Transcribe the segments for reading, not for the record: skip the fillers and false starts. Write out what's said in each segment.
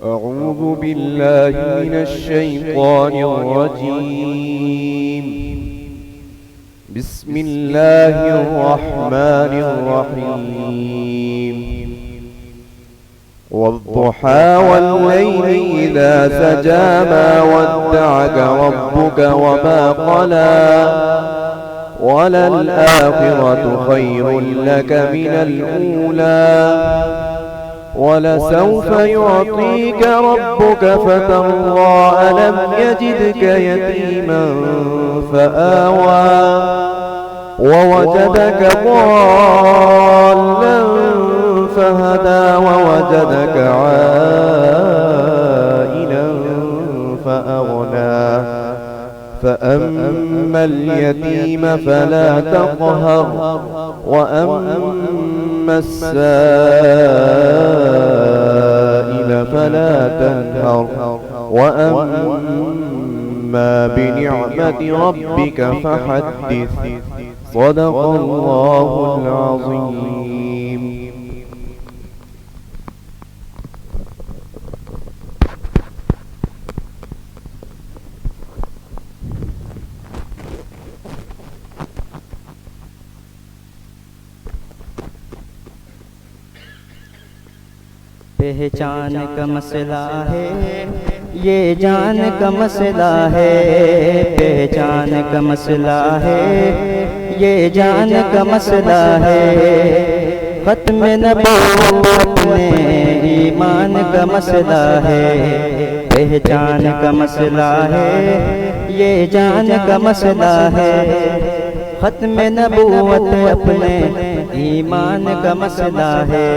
أعوذ بالله من الشيطان الرجيم. بسم الله الرحمن الرحيم. والضحى والليل إذا سجى ما ودعك ربك وما قلى وللآخرة خير لك من الأولى ولسوف يعطيك ربك فترضى ألم يجدك يتيما فآوى ووجدك ضالا فهدى ووجدك عائلا فأغنى فأما اليتيم فلا تقهر وأما السائل فلا تنهر وأما بنعمة ربك فحدث. صدق الله العظيم. پہچان کا مسئلہ ہے یہ جان کا مسئلہ ہے، پہچان کا مسئلہ ہے یہ جان کا مسئلہ ہے، ختم نبوت اپنے ایمان کا مسئلہ ہے، پہچان کا مسئلہ ہے یہ جان کا مسئلہ ہے، ختم نبوت اپنے ایمان کا مسئلہ ہے،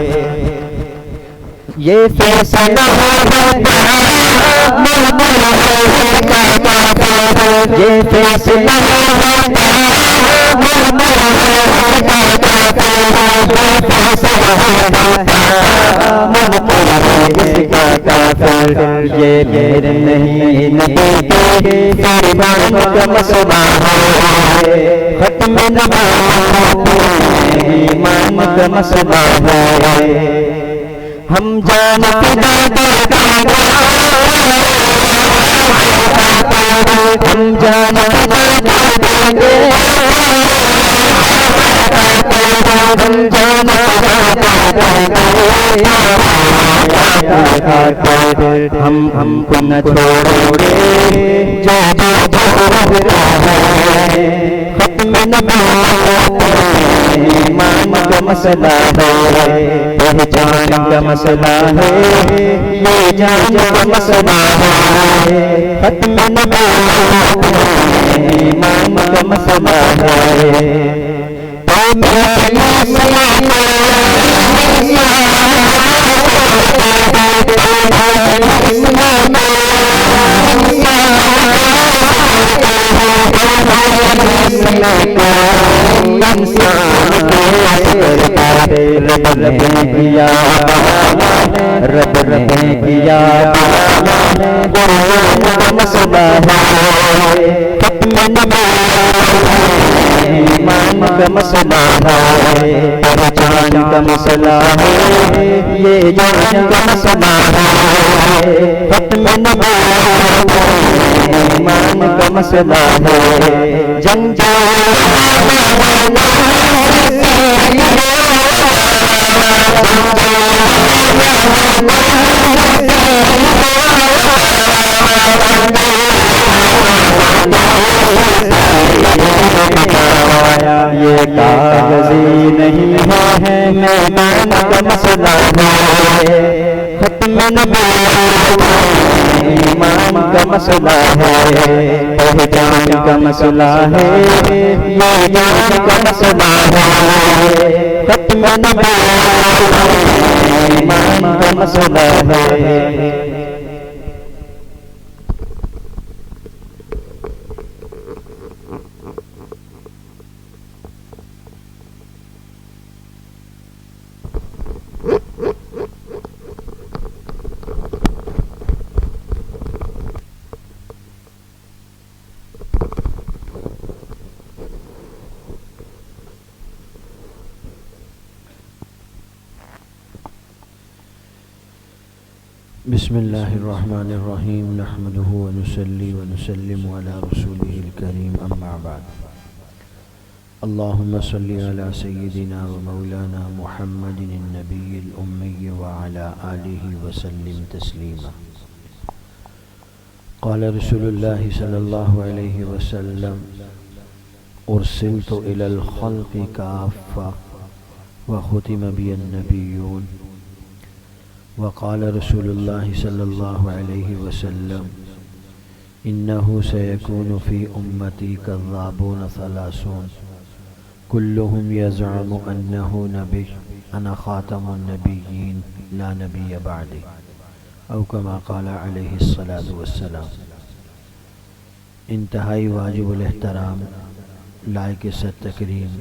یہ فیصلہ ہے یہ فیصلہ یہ میرے نہیں ایمان کا مسئلہ ہے، ختم نبوت ایمان کا مسئلہ ہے، ہم جان فدا کر دیں گے، ہم جان فدا کر دیں گے، ہم جان فدا کر دیں گے، ہم کو نہ چھوڑیں گے جو رہتا ہے، ختم نبوت ایمان کا مسئلہ ہے، پہچان کا مسئلہ ہے یہ جان کا مسئلہ ہے، ختم نبوت ایمان کا مسئلہ ہے، رب نے کیا قرآن کا مسئلہ ہے، ختم نبوت ایمان کا مسئلہ ہے، پہچان کا مسئلہ ہے یہ جان کا مسئلہ ہے، ختم نبوت ایمان کا مسئلہ ہے، جنگ یہ کاغذی نہیں ہے میدان کا مسئلہ ہے، ختم نبوت ایمان کا مسئلہ ہے، پہچان کا مسئلہ ہے یہ جان کا مسئلہ ہے، ختم نبوت ایمان کا مسئلہ ہے۔ بسم اللہ الرحمن الرحیم نحمده ونصلی ونسلم علی رسوله الکریم اما بعد اللهم صل علی سیدنا و مولانا محمد النبی الامی وعلی آلہ وسلم تسلیما قال رسول اللہ صلی اللہ علیہ وسلم ارسلت الى الخلق کافہ وختم بی النبیون وقال رسول اللہ صلی اللہ علیہ وسلم انه سيكون في امتی كذابون ثلاثون كلهم يزعم انه نبی انا خاتم النبیین لا نبی بعدی او كما قال علیہ الصلاة والسلام۔ انتہائی واجب الاحترام لائق ست تکریم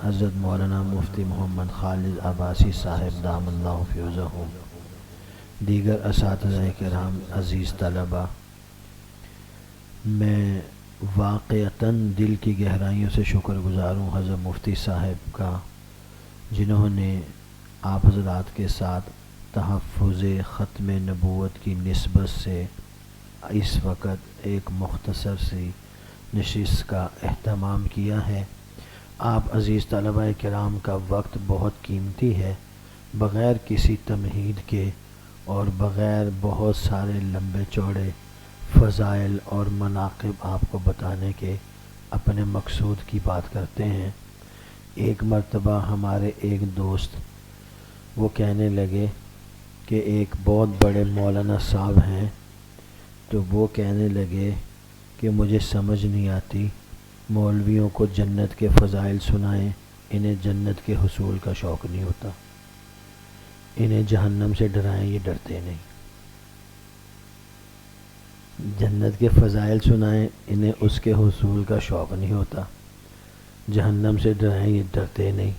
حضرت مولانا مفتی محمد خالد عباسی صاحب دام اللہ فیوزہم، دیگر اساتذہ کرام، عزیز طلبہ، میں واقعتاً دل کی گہرائیوں سے شکر گزار ہوں حضرت مفتی صاحب کا، جنہوں نے آپ حضرات کے ساتھ تحفظ ختم نبوت کی نسبت سے اس وقت ایک مختصر سی نشست کا اہتمام کیا ہے۔ آپ عزیز طلبہ کرام کا وقت بہت قیمتی ہے، بغیر کسی تمہید کے اور بغیر بہت سارے لمبے چوڑے فضائل اور مناقب آپ کو بتانے کے اپنے مقصود کی بات کرتے ہیں۔ ایک مرتبہ ہمارے ایک دوست وہ کہنے لگے کہ ایک بہت بڑے مولانا صاحب ہیں، تو وہ کہنے لگے کہ مجھے سمجھ نہیں آتی، مولویوں کو جنت کے فضائل سنائیں، انہیں جنت کے حصول کا شوق نہیں ہوتا، انہیں جہنم سے ڈرائیں، یہ ڈرتے نہیں، جنت کے فضائل سنائیں، انہیں اس کے حصول کا شوق نہیں ہوتا، جہنم سے ڈرائیں، یہ ڈرتے نہیں۔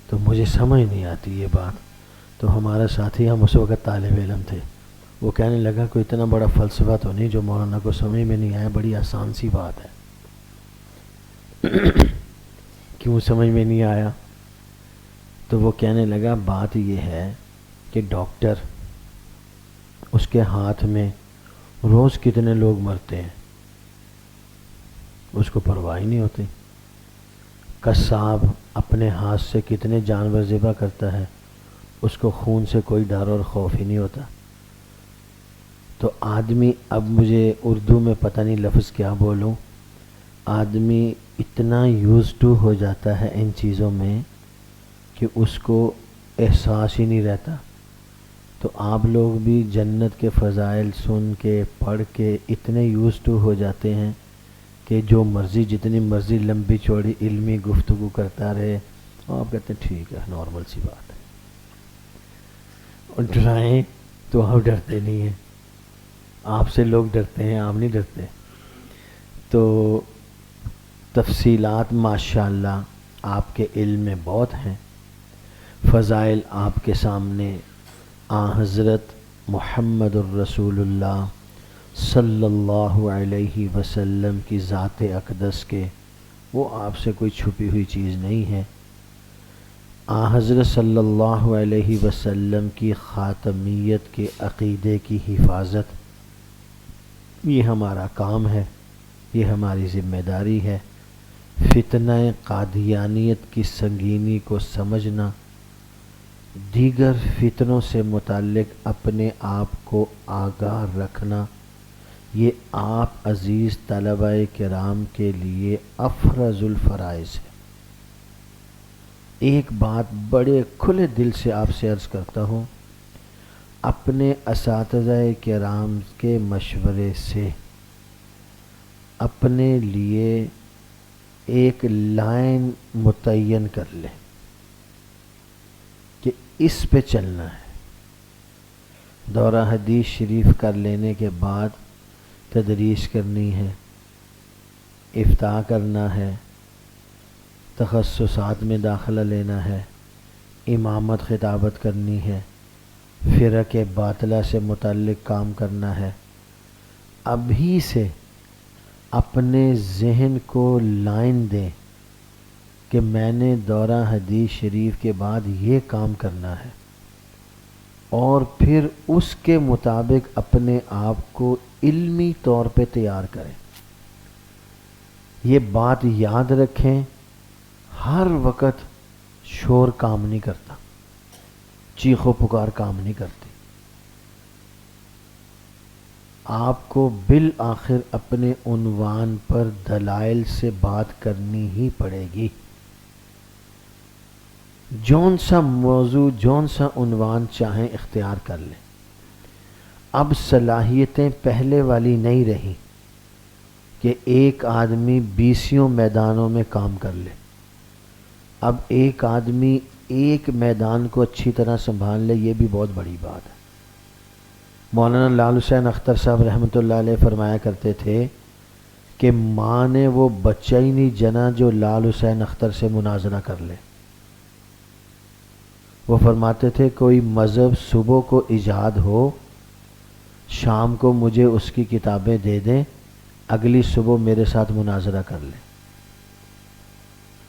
تو مجھے سمجھ نہیں آتی یہ بات۔ تو ہمارا ساتھی، ہم اس وقت طالب علم تھے، وہ کہنے لگا کوئی اتنا بڑا فلسفہ تو نہیں جو مولانا کو سمجھ میں نہیں آیا، بڑی آسان سی بات ہے۔ کیوں سمجھ میں نہیں آیا؟ تو وہ کہنے لگا بات یہ ہے کہ ڈاکٹر، اس کے ہاتھ میں روز کتنے لوگ مرتے ہیں، اس کو پرواہ ہی نہیں ہوتی۔ قصاب اپنے ہاتھ سے کتنے جانور ذبح کرتا ہے، اس کو خون سے کوئی ڈر اور خوف ہی نہیں ہوتا۔ تو آدمی، اب مجھے اردو میں پتہ نہیں لفظ کیا بولوں، آدمی اتنا یوز ٹو ہو جاتا ہے ان چیزوں میں کہ اس کو احساس ہی نہیں رہتا۔ تو آپ لوگ بھی جنت کے فضائل سن کے پڑھ کے اتنے یوز ٹو ہو جاتے ہیں کہ جو مرضی، جتنی مرضی لمبی چوڑی علمی گفتگو کرتا رہے، اور آپ کہتے ہیں ٹھیک ہے، نارمل سی بات ہے، اور ڈرائیں تو آپ ڈرتے نہیں ہیں، آپ سے لوگ ڈرتے ہیں، آپ نہیں ڈرتے۔ تو تفصیلات ماشاءاللہ آپ کے علم میں بہت ہیں، فضائل آپ کے سامنے حضرت محمد الرسول اللہ صلی اللہ علیہ وسلم کی ذات اقدس کے، وہ آپ سے کوئی چھپی ہوئی چیز نہیں ہے۔ حضرت صلی اللہ علیہ وسلم کی خاتمیت کے عقیدے کی حفاظت، یہ ہمارا کام ہے، یہ ہماری ذمہ داری ہے۔ فتنہ قادیانیت کی سنگینی کو سمجھنا، دیگر فتنوں سے متعلق اپنے آپ کو آگاہ رکھنا، یہ آپ عزیز طلبہ کرام کے لیے افرز الفرائض ہے۔ ایک بات بڑے کھلے دل سے آپ سے عرض کرتا ہوں، اپنے اساتذہ کرام کے مشورے سے اپنے لیے ایک لائن متعین کر لیں کہ اس پہ چلنا ہے۔ دورہ حدیث شریف کر لینے کے بعد تدریس کرنی ہے، افتاء کرنا ہے، تخصصات میں داخلہ لینا ہے، امامت خطابت کرنی ہے، فرق باطلہ سے متعلق کام کرنا ہے۔ ابھی سے اپنے ذہن کو لائن دیں کہ میں نے دورہ حدیث شریف کے بعد یہ کام کرنا ہے، اور پھر اس کے مطابق اپنے آپ کو علمی طور پہ تیار کریں۔ یہ بات یاد رکھیں، ہر وقت شور کام نہیں کرتا، چیخ و پکار کام نہیں کرتی۔ آپ کو بالآخر اپنے عنوان پر دلائل سے بات کرنی ہی پڑے گی۔ جون سا موضوع، جون سا عنوان چاہیں اختیار کر لیں۔ اب صلاحیتیں پہلے والی نہیں رہی کہ ایک آدمی 20 میدانوں میں کام کر لے۔ اب ایک آدمی ایک میدان کو اچھی طرح سنبھال لے، یہ بھی بہت بڑی بات ہے۔ مولانا لال حسین اختر صاحب رحمۃ اللہ علیہ فرمایا کرتے تھے کہ ماں نے وہ بچہ ہی نہیں جنا جو لال حسین اختر سے مناظرہ کر لے۔ وہ فرماتے تھے کوئی مذہب صبح کو ایجاد ہو، شام کو مجھے اس کی کتابیں دے دیں، اگلی صبح میرے ساتھ مناظرہ کر لیں۔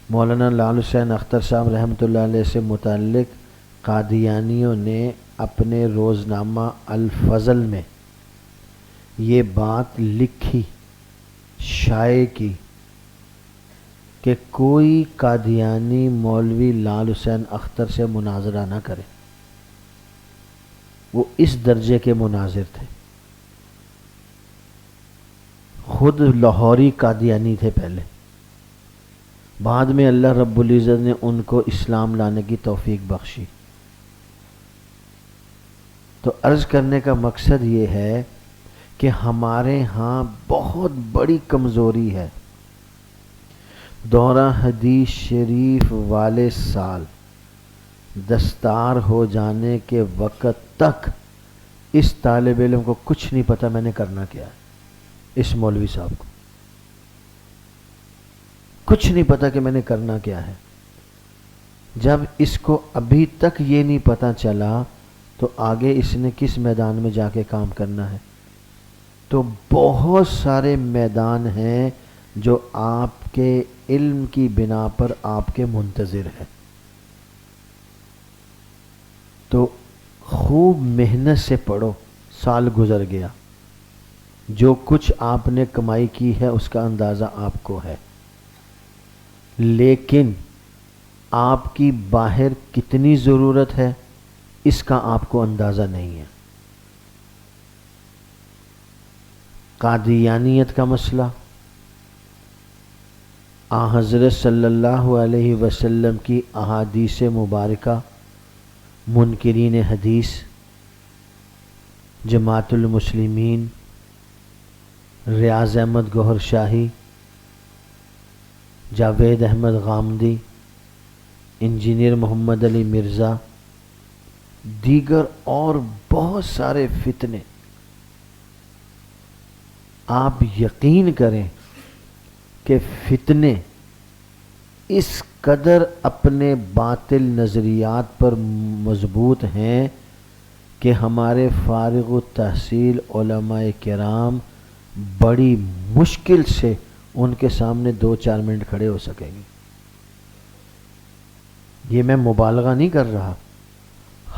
مولانا لال حسین اختر صاحب رحمۃ اللہ علیہ سے متعلق قادیانیوں نے اپنے روزنامہ الفضل میں یہ بات لکھی، شائع کی کہ کوئی قادیانی مولوی لال حسین اختر سے مناظرہ نہ کرے۔ وہ اس درجے کے مناظر تھے، خود لاہوری قادیانی تھے پہلے، بعد میں اللہ رب العزت نے ان کو اسلام لانے کی توفیق بخشی۔ تو عرض کرنے کا مقصد یہ ہے کہ ہمارے ہاں بہت بڑی کمزوری ہے۔ دورہ حدیث شریف والے سال دستار ہو جانے کے وقت تک اس طالب علم کو کچھ نہیں پتہ میں نے کرنا کیا ہے، اس مولوی صاحب کو کچھ نہیں پتہ کہ میں نے کرنا کیا ہے۔ جب اس کو ابھی تک یہ نہیں پتہ چلا تو آگے اس نے کس میدان میں جا کے کام کرنا ہے؟ تو بہت سارے میدان ہیں جو آپ کے علم کی بنا پر آپ کے منتظر ہیں۔ تو خوب محنت سے پڑھو، سال گزر گیا، جو کچھ آپ نے کمائی کی ہے اس کا اندازہ آپ کو ہے، لیکن آپ کی باہر کتنی ضرورت ہے اس کا آپ کو اندازہ نہیں ہے۔ قادیانیت کا مسئلہ، حضرت صلی اللہ علیہ وسلم کی احادیث مبارکہ، منکرین حدیث، جماعت المسلمین، ریاض احمد گوہر شاہی، جاوید احمد غامدی، انجینئر محمد علی مرزا، دیگر اور بہت سارے فتنے۔ آپ یقین کریں کہ فتنے اس قدر اپنے باطل نظریات پر مضبوط ہیں کہ ہمارے فارغ التحصیل علماء کرام بڑی مشکل سے ان کے سامنے 2-4 منٹ کھڑے ہو سکیں گے۔ یہ میں مبالغہ نہیں کر رہا،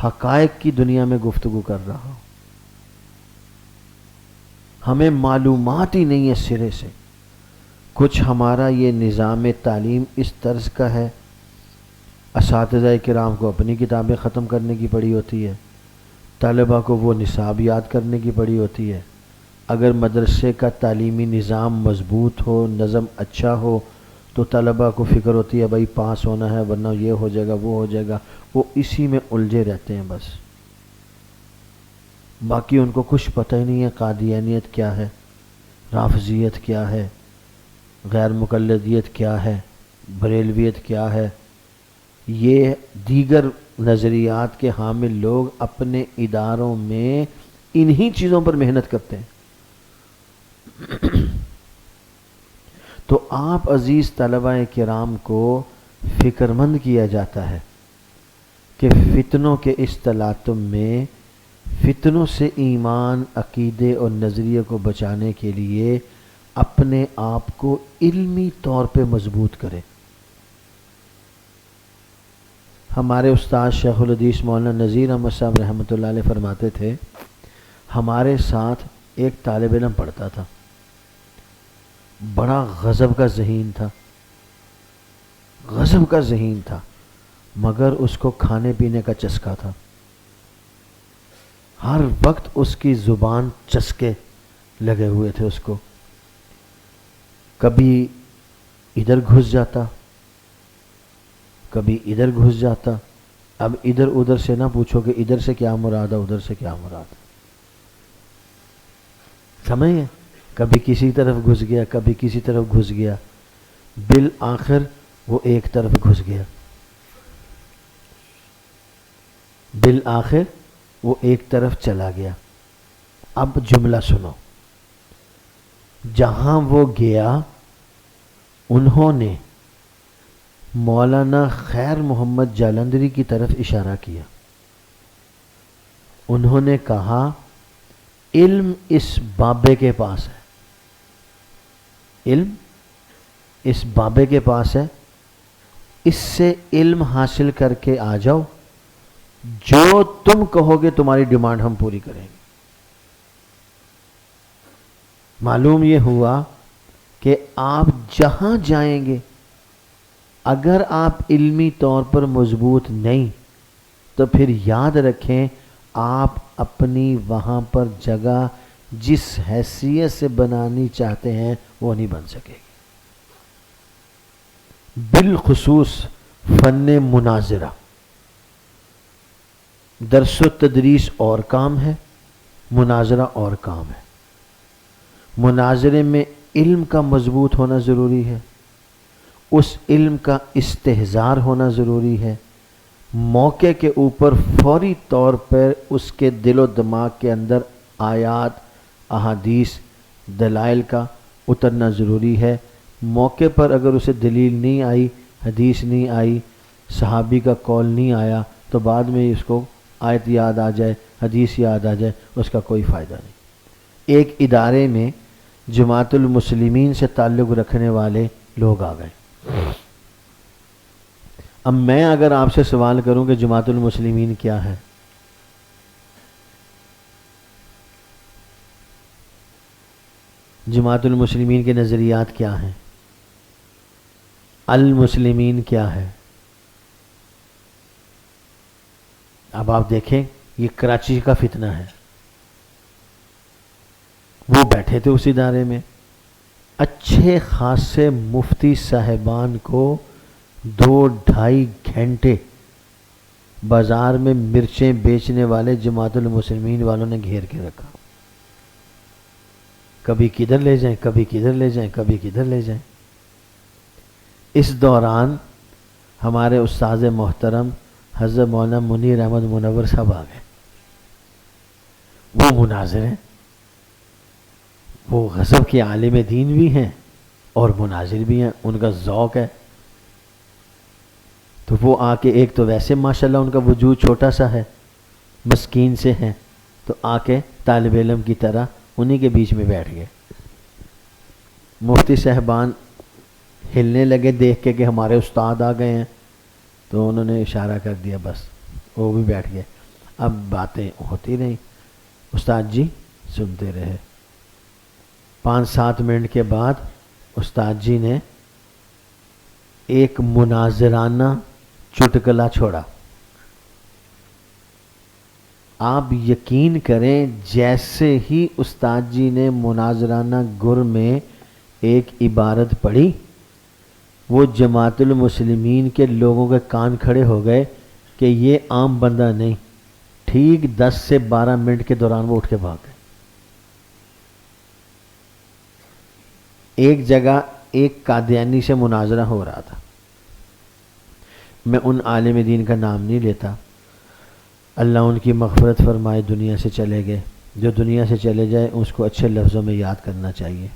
حقائق کی دنیا میں گفتگو کر رہا ہوں۔ ہمیں معلومات ہی نہیں ہے سرے سے۔ کچھ ہمارا یہ نظام تعلیم اس طرز کا ہے، اساتذہ کرام کو اپنی کتابیں ختم کرنے کی پڑی ہوتی ہے، طلبہ کو وہ نصاب یاد کرنے کی پڑی ہوتی ہے۔ اگر مدرسے کا تعلیمی نظام مضبوط ہو، نظم اچھا ہو، تو طلبہ کو فکر ہوتی ہے بھائی پاس ہونا ہے ورنہ یہ ہو جائے گا وہ ہو جائے گا، وہ اسی میں الجھے رہتے ہیں بس۔ باقی ان کو کچھ پتہ ہی نہیں ہے قادیانیت کیا ہے، رافضیت کیا ہے، غیر مقلدیت کیا ہے، بریلویت کیا ہے۔ یہ دیگر نظریات کے حامل لوگ اپنے اداروں میں انہی چیزوں پر محنت کرتے ہیں۔ تو آپ عزیز طلبہ کرام کو فکر مند کیا جاتا ہے کہ فتنوں کے اس تلاطم میں، فتنوں سے ایمان، عقیدے اور نظریے کو بچانے کے لیے اپنے آپ کو علمی طور پہ مضبوط کرے۔ ہمارے استاد شیخ الحدیث مولانا نذیر احمد صاحب رحمۃ اللہ علیہ فرماتے تھے، ہمارے ساتھ ایک طالب علم پڑھتا تھا، بڑا غضب کا ذہین تھا، غضب کا ذہین تھا، مگر اس کو کھانے پینے کا چسکا تھا، ہر وقت اس کی زبان چسکے لگے ہوئے تھے اس کو، کبھی ادھر گھس جاتا، کبھی ادھر گھس جاتا۔ اب ادھر ادھر سے نہ پوچھو کہ ادھر سے کیا مراد ہے، ادھر سے کیا مراد ہے، سمجھے؟ کبھی کسی طرف گھس گیا، کبھی کسی طرف گھس گیا، بالآخر وہ ایک طرف گھس گیا، بالآخر وہ ایک طرف چلا گیا۔ اب جملہ سنو، جہاں وہ گیا انہوں نے مولانا خیر محمد جالندری کی طرف اشارہ کیا، انہوں نے کہا علم اس بابے کے پاس ہے، علم اس بابے کے پاس ہے، اس سے علم حاصل کر کے آ جاؤ، جو تم کہو گے تمہاری ڈیمانڈ ہم پوری کریں گے۔ معلوم یہ ہوا کہ آپ جہاں جائیں گے اگر آپ علمی طور پر مضبوط نہیں تو پھر یاد رکھیں آپ اپنی وہاں پر جگہ جس حیثیت سے بنانی چاہتے ہیں وہ نہیں بن سکے گی، بالخصوص فن مناظرہ۔ درس و تدریس اور کام ہے، مناظرہ اور کام ہے۔ مناظرے میں علم کا مضبوط ہونا ضروری ہے، اس علم کا استحضار ہونا ضروری ہے، موقع کے اوپر فوری طور پر اس کے دل و دماغ کے اندر آیات، احادیث، دلائل کا اترنا ضروری ہے۔ موقع پر اگر اسے دلیل نہیں آئی، حدیث نہیں آئی، صحابی کا قول نہیں آیا تو بعد میں اس کو آیت یاد آ جائے، حدیث یاد آ جائے، اس کا کوئی فائدہ نہیں۔ ایک ادارے میں جماعت المسلمین سے تعلق رکھنے والے لوگ آ گئے۔ اب میں اگر آپ سے سوال کروں کہ جماعت المسلمین کیا ہے، جماعت المسلمین کے نظریات کیا ہیں، المسلمین کیا ہے، اب آپ دیکھیں یہ کراچی کا فتنہ ہے، وہ بیٹھے تھے اس ادارے میں، اچھے خاصے مفتی صاحبان کو 2-2.5 گھنٹے بازار میں مرچیں بیچنے والے جماعت المسلمین والوں نے گھیر کے رکھا، کبھی کدھر لے جائیں، کبھی کدھر لے جائیں، کبھی کدھر لے جائیں۔ اس دوران ہمارے استاد محترم حضرت مولانا منیر احمد منور صاحب آ گئے، وہ مناظر ہیں، وہ غضب کے عالم دین بھی ہیں اور مناظر بھی ہیں، ان کا ذوق ہے۔ تو وہ آ کے، ایک تو ویسے ماشاءاللہ ان کا وجود چھوٹا سا ہے، مسکین سے ہیں، تو آ کے طالب علم کی طرح انہی کے بیچ میں بیٹھ گئے۔ مفتی صاحبان ہلنے لگے دیکھ کے کہ ہمارے استاد آ گئے ہیں، تو انہوں نے اشارہ کر دیا، بس وہ بھی بیٹھ گئے۔ اب باتیں ہوتی رہیں، استاد جی سنتے رہے۔ 5-7 منٹ کے بعد استاد جی نے ایک مناظرانہ چٹکلا چھوڑا۔ آپ یقین کریں جیسے ہی استاد جی نے مناظرانہ گر میں ایک عبارت پڑھی، وہ جماعت المسلمین کے لوگوں کے کان کھڑے ہو گئے کہ یہ عام بندہ نہیں۔ ٹھیک 10 سے 12 منٹ کے دوران وہ اٹھ کے بھاگ گئے۔ ایک جگہ ایک قادیانی سے مناظرہ ہو رہا تھا، میں ان عالم دین کا نام نہیں لیتا، اللہ ان کی مغفرت فرمائے، دنیا سے چلے گئے۔ جو دنیا سے چلے جائے اس کو اچھے لفظوں میں یاد کرنا چاہیے،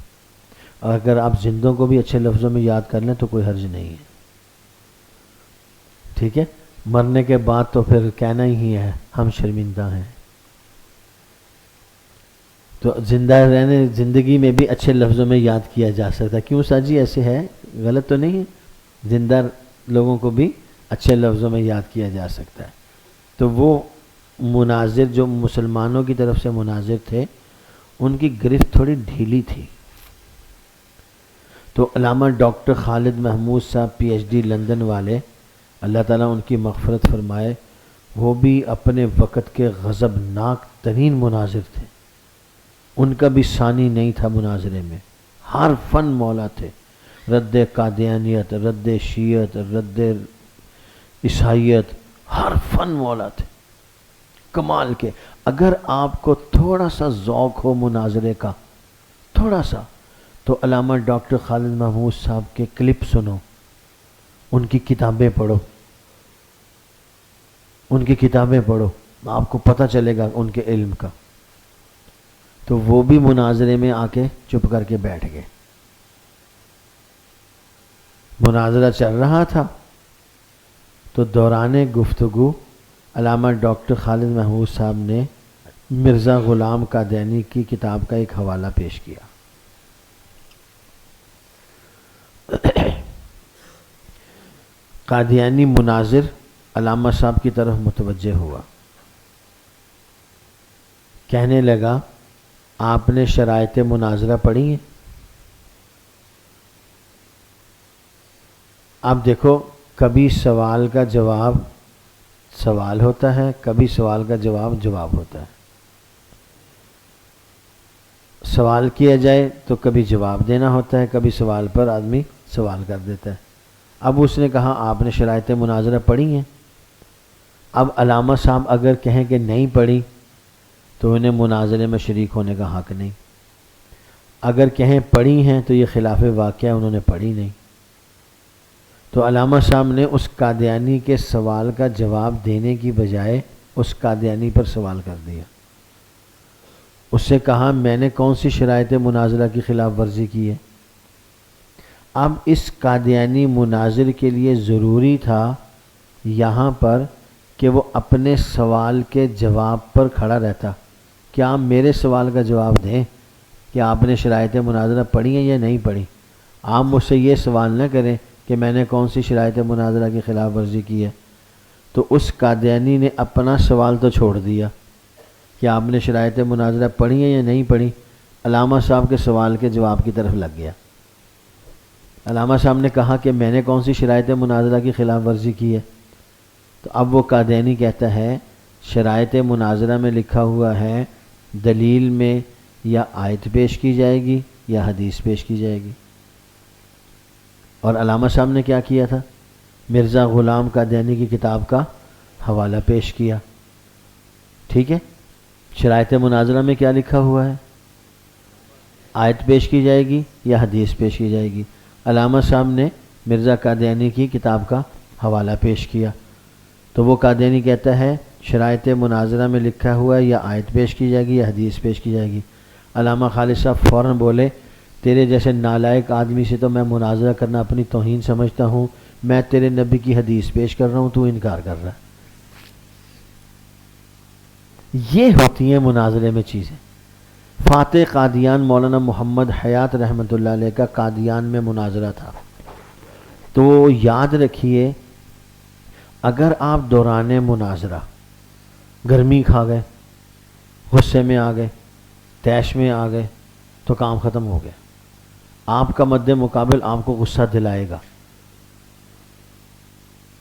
اور اگر آپ زندوں کو بھی اچھے لفظوں میں یاد کر لیں تو کوئی حرج نہیں ہے، ٹھیک ہے؟ مرنے کے بعد تو پھر کہنا ہی ہے ہم شرمندہ ہیں۔ تو زندہ رہنے زندگی میں بھی اچھے لفظوں میں یاد کیا جا سکتا ہے۔ کیوں سر جی ایسے ہے؟ غلط تو نہیں ہے؟ زندہ لوگوں کو بھی اچھے لفظوں میں یاد کیا جا سکتا ہے. تو وہ مناظر جو مسلمانوں کی طرف سے مناظر تھے ان کی گرفت تھوڑی ڈھیلی تھی. تو علامہ ڈاکٹر خالد محمود صاحب PhD لندن والے، اللہ تعالیٰ ان کی مغفرت فرمائے، وہ بھی اپنے وقت کے غضبناک ترین مناظر تھے. ان کا بھی ثانی نہیں تھا مناظرے میں، ہر فن مولا تھے. رد قادیانیت، رد شیعت، رد عیسائیت، ہر فن مولا تھے کمال کے. اگر آپ کو تھوڑا سا ذوق ہو مناظرے کا، تھوڑا سا، تو علامہ ڈاکٹر خالد محمود صاحب کے کلپ سنو، ان کی کتابیں پڑھو، ان کی کتابیں پڑھو، آپ کو پتہ چلے گا ان کے علم کا. تو وہ بھی مناظرے میں آ کے چپ کر کے بیٹھ گئے. مناظرہ چل رہا تھا تو دوران گفتگو علامہ ڈاکٹر خالد محمود صاحب نے مرزا غلام قادیانی کی کتاب کا ایک حوالہ پیش کیا. قادیانی مناظر علامہ صاحب کی طرف متوجہ ہوا، کہنے لگا آپ نے شرائط مناظرہ پڑھی ہیں؟ اب دیکھو، کبھی سوال کا جواب سوال ہوتا ہے، کبھی سوال کا جواب جواب ہوتا ہے. سوال کیا جائے تو کبھی جواب دینا ہوتا ہے، کبھی سوال پر آدمی سوال کر دیتا ہے. اب اس نے کہا آپ نے شرائط مناظرہ پڑھی ہیں؟ اب علامہ صاحب اگر کہیں کہ نہیں پڑھی تو انہیں مناظرے میں شریک ہونے کا حق نہیں. اگر کہیں پڑھی ہیں تو یہ خلاف واقعہ، انہوں نے پڑھی نہیں. تو علامہ صاحب نے اس قادیانی کے سوال کا جواب دینے کی بجائے اس قادیانی پر سوال کر دیا. اس سے کہا میں نے کون سی شرائط مناظرہ کی خلاف ورزی کی ہے؟ اب اس قادیانی مناظر کے لیے ضروری تھا یہاں پر کہ وہ اپنے سوال کے جواب پر کھڑا رہتا. کیا آپ میرے سوال کا جواب دیں کہ آپ نے شرائط مناظرہ پڑھی ہیں یا نہیں پڑھی. آپ مجھ سے یہ سوال نہ کریں کہ میں نے کون سی شرائط مناظرہ کی خلاف ورزی کی ہے. تو اس قادیانی نے اپنا سوال تو چھوڑ دیا کہ آپ نے شرائط مناظرہ پڑھی ہیں یا نہیں پڑھی، علامہ صاحب کے سوال کے جواب کی طرف لگ گیا. علامہ صاحب نے کہا کہ میں نے کون سی شرائط مناظرہ کی خلاف ورزی کی ہے. تو اب وہ قادیانی کہتا ہے شرائط مناظرہ میں لکھا ہوا ہے دلیل میں یا آیت پیش کی جائے گی یا حدیث پیش کی جائے گی. اور علامہ صاحب نے کیا کیا تھا؟ مرزا غلام قادیانی کی کتاب کا حوالہ پیش کیا. ٹھیک ہے، شرائط مناظرہ میں کیا لکھا ہوا ہے؟ آیت پیش کی جائے گی یا حدیث پیش کی جائے گی. علامہ صاحب نے مرزا قادیانی کی کتاب کا حوالہ پیش کیا. تو وہ قادیانی کہتا ہے شرائط مناظرہ میں لکھا ہوا ہے یا آیت پیش کی جائے گی یا حدیث پیش کی جائے گی. علامہ خالد صاحب فوراً بولے تیرے جیسے نالائق آدمی سے تو میں مناظرہ کرنا اپنی توہین سمجھتا ہوں، میں تیرے نبی کی حدیث پیش کر رہا ہوں، تو انکار کر رہا ہے. یہ ہوتی ہیں مناظرے میں چیزیں. فاتح قادیان مولانا محمد حیات رحمۃ اللہ علیہ کا قادیان میں مناظرہ تھا. تو یاد رکھیے اگر آپ دوران مناظرہ گرمی کھا گئے، غصے میں آ گئے، طیش میں آ گئے تو کام ختم ہو گیا. آپ کا مد مقابل آپ کو غصہ دلائے گا،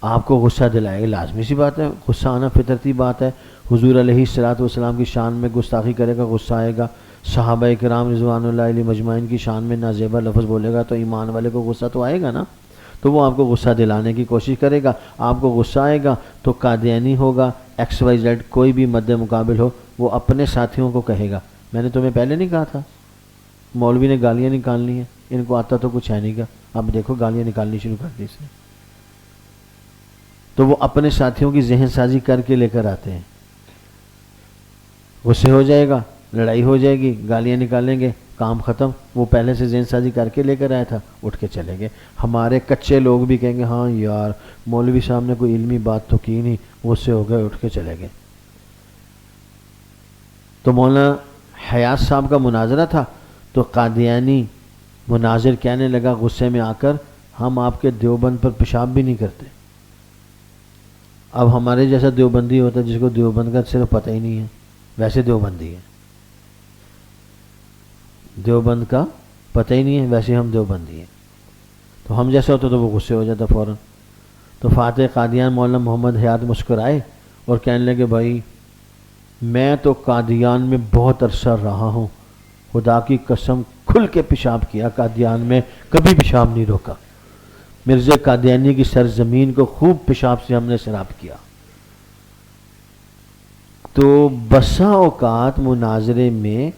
آپ کو غصہ دلائے گا، لازمی سی بات ہے، غصہ آنا فطرتی بات ہے. حضور علیہ الصلوۃ والسلام کی شان میں گستاخی کرے گا، غصہ آئے گا. صحابہ کرام رضوان اللہ علیہ مجمعین کی شان میں نازیبا لفظ بولے گا تو ایمان والے کو غصہ تو آئے گا نا. تو وہ آپ کو غصہ دلانے کی کوشش کرے گا. آپ کو غصہ آئے گا تو قادیانی ہوگا، XYZ کوئی بھی مد مقابل ہو، وہ اپنے ساتھیوں کو کہے گا میں نے تمہیں پہلے نہیں کہا تھا، مولوی نے گالیاں نکالنی ہیں، ان کو آتا تو کچھ ہے نہیں گا، اب دیکھو گالیاں نکالنی شروع کر دی اس نے. تو وہ اپنے ساتھیوں کی ذہن سازی کر کے لے کر آتے ہیں. غصے ہو جائے گا، لڑائی ہو جائے گی، گالیاں نکالیں گے، کام ختم. وہ پہلے سے ذہن سازی کر کے لے کر آیا تھا، اٹھ کے چلے گئے. ہمارے کچے لوگ بھی کہیں گے ہاں یار مولوی صاحب نے کوئی علمی بات تو کی نہیں، غصے ہو گئے، اٹھ کے چلے گئے. تو مولانا حیات صاحب کا مناظرہ تھا تو قادیانی مناظر کہنے لگا غصے میں آ کر ہم آپ کے دیوبند پر پیشاب بھی نہیں کرتے. اب ہمارے جیسا دیوبندی ہوتا ہے جس کو دیوبند کا صرف پتہ ہی نہیں ہے، ویسے دیوبندی ہے، دیوبند کا پتہ ہی نہیں ہے ویسے ہم دیوبندی ہیں، تو ہم جیسا ہوتا تو وہ غصے ہو جاتا فوراً. تو فاتح قادیان مولانا محمد حیات مسکرائے اور کہنے لگے بھائی میں تو قادیان میں بہت عرصہ رہا ہوں، خدا کی قسم کھل کے پیشاب کیا قادیان میں، کبھی پیشاب نہیں روکا. مرزا قادیانی کی سرزمین کو خوب پیشاب سے ہم نے سیراب کیا. تو بسا اوقات مناظرے میں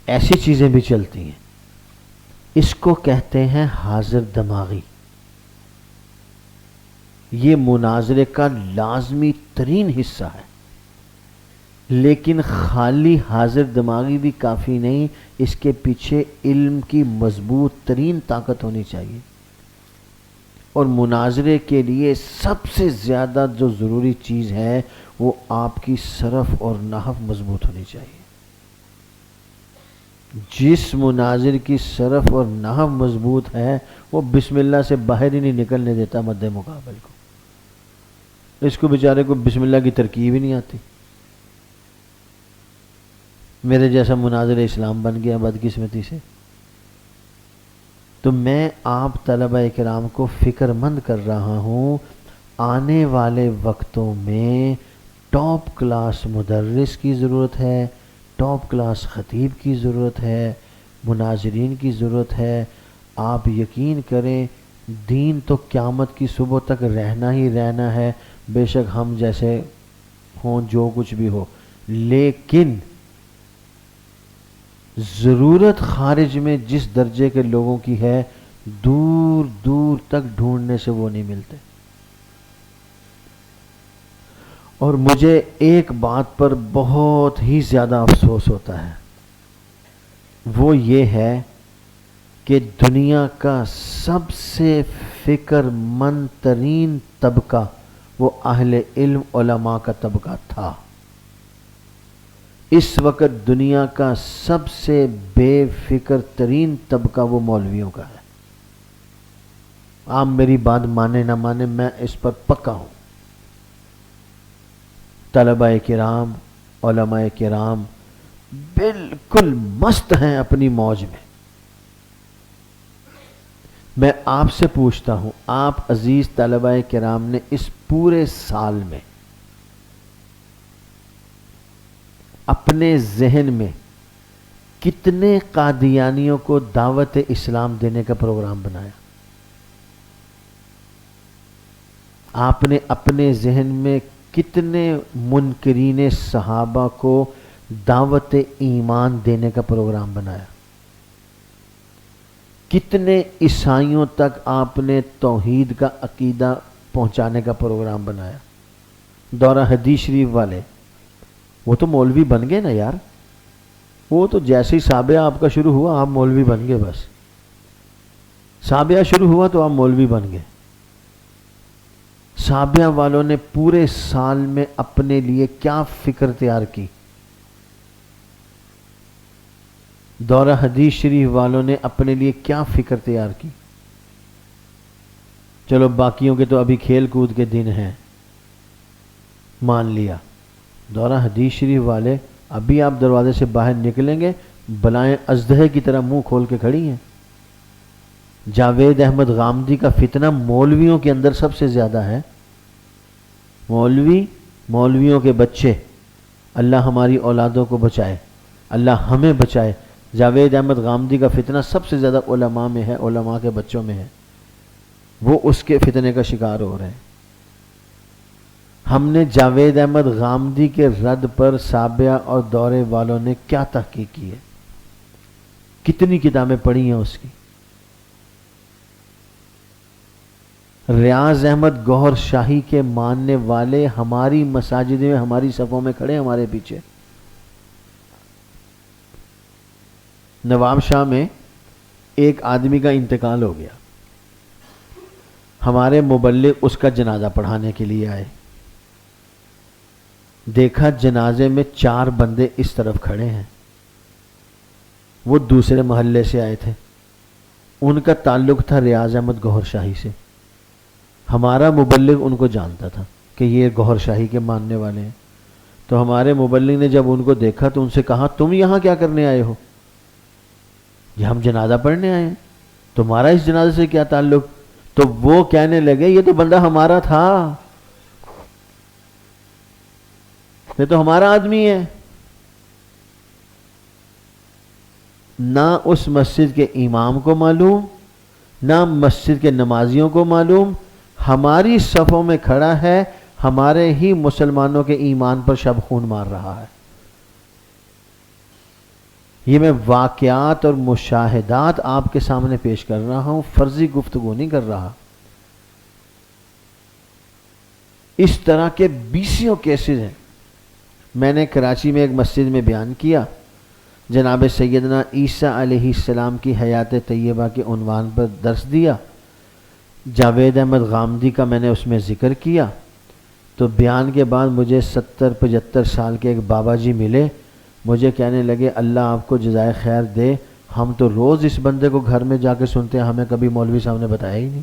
ایسی چیزیں بھی چلتی ہیں، اس کو کہتے ہیں حاضر دماغی. یہ مناظرے کا لازمی ترین حصہ ہے، لیکن خالی حاضر دماغی بھی کافی نہیں، اس کے پیچھے علم کی مضبوط ترین طاقت ہونی چاہیے. اور مناظرے کے لیے سب سے زیادہ جو ضروری چیز ہے وہ آپ کی صرف اور نحو مضبوط ہونی چاہیے. جس مناظر کی صرف اور نحو مضبوط ہے وہ بسم اللہ سے باہر ہی نہیں نکلنے دیتا مد مقابل کو. اس کو بیچارے کو بسم اللہ کی ترکیب ہی نہیں آتی. میرے جیسا مناظر اسلام بن گیا بدقسمتی سے. تو میں آپ طلبہ کرام کو فکر مند کر رہا ہوں، آنے والے وقتوں میں ٹاپ کلاس مدرس کی ضرورت ہے، ٹاپ کلاس خطیب کی ضرورت ہے، مناظرین کی ضرورت ہے. آپ یقین کریں دین تو قیامت کی صبح تک رہنا ہی رہنا ہے، بے شک ہم جیسے ہوں جو کچھ بھی ہو، لیکن ضرورت خارج میں جس درجے کے لوگوں کی ہے دور دور تک ڈھونڈنے سے وہ نہیں ملتے. اور مجھے ایک بات پر بہت ہی زیادہ افسوس ہوتا ہے، وہ یہ ہے کہ دنیا کا سب سے فکر مند ترین طبقہ وہ اہل علم علماء کا طبقہ تھا. اس وقت دنیا کا سب سے بے فکر ترین طبقہ وہ مولویوں کا ہے. آپ میری بات مانے نہ مانے میں اس پر پکا ہوں. طلبہ کرام علماء کرام بالکل مست ہیں اپنی موج میں. میں آپ سے پوچھتا ہوں، آپ عزیز طلبہ کرام نے اس پورے سال میں اپنے ذہن میں کتنے قادیانیوں کو دعوت اسلام دینے کا پروگرام بنایا؟ آپ نے اپنے ذہن میں کتنے منکرین صحابہ کو دعوت ایمان دینے کا پروگرام بنایا؟ کتنے عیسائیوں تک آپ نے توحید کا عقیدہ پہنچانے کا پروگرام بنایا؟ دورہ حدیث شریف والے وہ تو مولوی بن گئے نا یار. وہ تو جیسے ہی سابعہ آپ کا شروع ہوا آپ مولوی بن گئے. بس سابعہ شروع ہوا تو آپ مولوی بن گئے. سابعہ والوں نے پورے سال میں اپنے لیے کیا فکر تیار کی؟ دورہ حدیث شریف والوں نے اپنے لیے کیا فکر تیار کی؟ چلو باقیوں کے تو ابھی کھیل کود کے دن ہیں، مان لیا. دورہ حدیث شریف والے ابھی آپ دروازے سے باہر نکلیں گے بلائیں اژدہے کی طرح منہ کھول کے کھڑی ہیں. جاوید احمد غامدی کا فتنہ مولویوں کے اندر سب سے زیادہ ہے. مولویوں کے بچے، اللہ ہماری اولادوں کو بچائے، اللہ ہمیں بچائے. جاوید احمد غامدی کا فتنہ سب سے زیادہ علماء میں ہے، علماء کے بچوں میں ہے. وہ اس کے فتنے کا شکار ہو رہے ہیں. ہم نے جاوید احمد غامدی کے رد پر سابعہ اور دورے والوں نے کیا تحقیق کی ہے؟ کتنی کتابیں پڑھی ہیں اس کی؟ ریاض احمد گوہر شاہی کے ماننے والے ہماری مساجد میں ہماری صفوں میں کھڑے ہمارے پیچھے. نواب شاہ میں ایک آدمی کا انتقال ہو گیا، ہمارے مبلغ اس کا جنازہ پڑھانے کے لیے آئے. دیکھا جنازے میں 4 بندے اس طرف کھڑے ہیں، وہ دوسرے محلے سے آئے تھے، ان کا تعلق تھا ریاض احمد گوہر شاہی سے. ہمارا مبلغ ان کو جانتا تھا. کہ یہ گوھر شاہی کے ماننے والے ہیں. تو ہمارے مبلغ نے جب ان کو دیکھا تو ان سے کہا تم یہاں کیا کرنے آئے ہو؟ یہ ہم جنازہ پڑھنے آئے ہیں، تمہارا اس جنازے سے کیا تعلق؟ تو وہ کہنے لگے یہ تو بندہ ہمارا تھا، یہ تو ہمارا آدمی ہے. نہ اس مسجد کے امام کو معلوم، نہ مسجد کے نمازیوں کو معلوم، ہماری صفوں میں کھڑا ہے، ہمارے ہی مسلمانوں کے ایمان پر شب خون مار رہا ہے. یہ میں واقعات اور مشاہدات آپ کے سامنے پیش کر رہا ہوں، فرضی گفتگو نہیں کر رہا. اس طرح کے بیسیوں کیسز ہیں. میں نے کراچی میں ایک مسجد میں بیان کیا، جناب سیدنا عیسیٰ علیہ السلام کی حیات طیبہ کے عنوان پر درس دیا. جاوید احمد غامدی کا میں نے اس میں ذکر کیا. تو بیان کے بعد مجھے 70-75 سال کے ایک بابا جی ملے، مجھے کہنے لگے اللہ آپ کو جزائے خیر دے، ہم تو روز اس بندے کو گھر میں جا کے سنتے ہیں، ہمیں کبھی مولوی صاحب نے بتایا ہی نہیں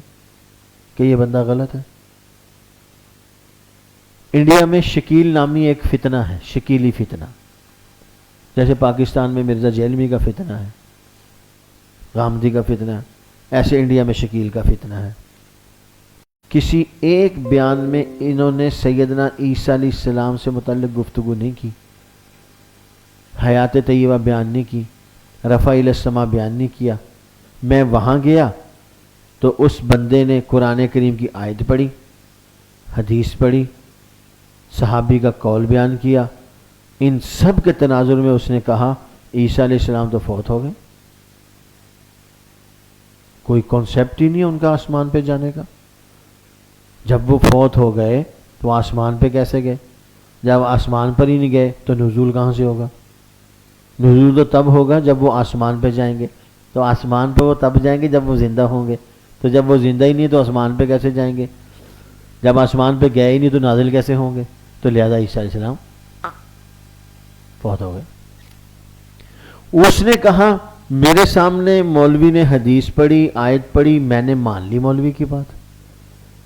کہ یہ بندہ غلط ہے. انڈیا میں شکیل نامی ایک فتنہ ہے، شکیلی فتنہ، جیسے پاکستان میں مرزا جیلمی کا فتنہ ہے، غامدی کا فتنہ ہے، ایسے انڈیا میں شکیل کا فتنہ ہے. کسی ایک بیان میں انہوں نے سیدنا عیسیٰ علیہ السلام سے متعلق گفتگو نہیں کی، حیات طیبہ بیان نہیں کی، رفع الی السماء بیان نہیں کیا. میں وہاں گیا تو اس بندے نے قرآن کریم کی آیت پڑھی، حدیث پڑھی، صحابی کا قول بیان کیا. ان سب کے تناظر میں اس نے کہا عیسیٰ علیہ السلام تو فوت ہو گئے، کوئی کانسیپٹ ہی نہیں ہے ان کا آسمان پہ جانے کا. جب وہ فوت ہو گئے تو آسمان پہ کیسے گئے؟ جب آسمان پر ہی نہیں گئے تو نزول کہاں سے ہوگا؟ نزول تو تب ہوگا جب وہ آسمان پہ جائیں گے. تو آسمان پہ وہ تب جائیں گے جب وہ زندہ ہوں گے. تو جب وہ زندہ ہی نہیں تو آسمان پہ کیسے جائیں گے؟ جب آسمان پہ گئے ہی نہیں تو نازل کیسے ہوں گے؟ تو لہذا عیسیٰ علیہ السلام فوت ہو گئے. اس نے کہا میرے سامنے مولوی نے حدیث پڑھی، آیت پڑھی، میں نے مان لی مولوی کی بات،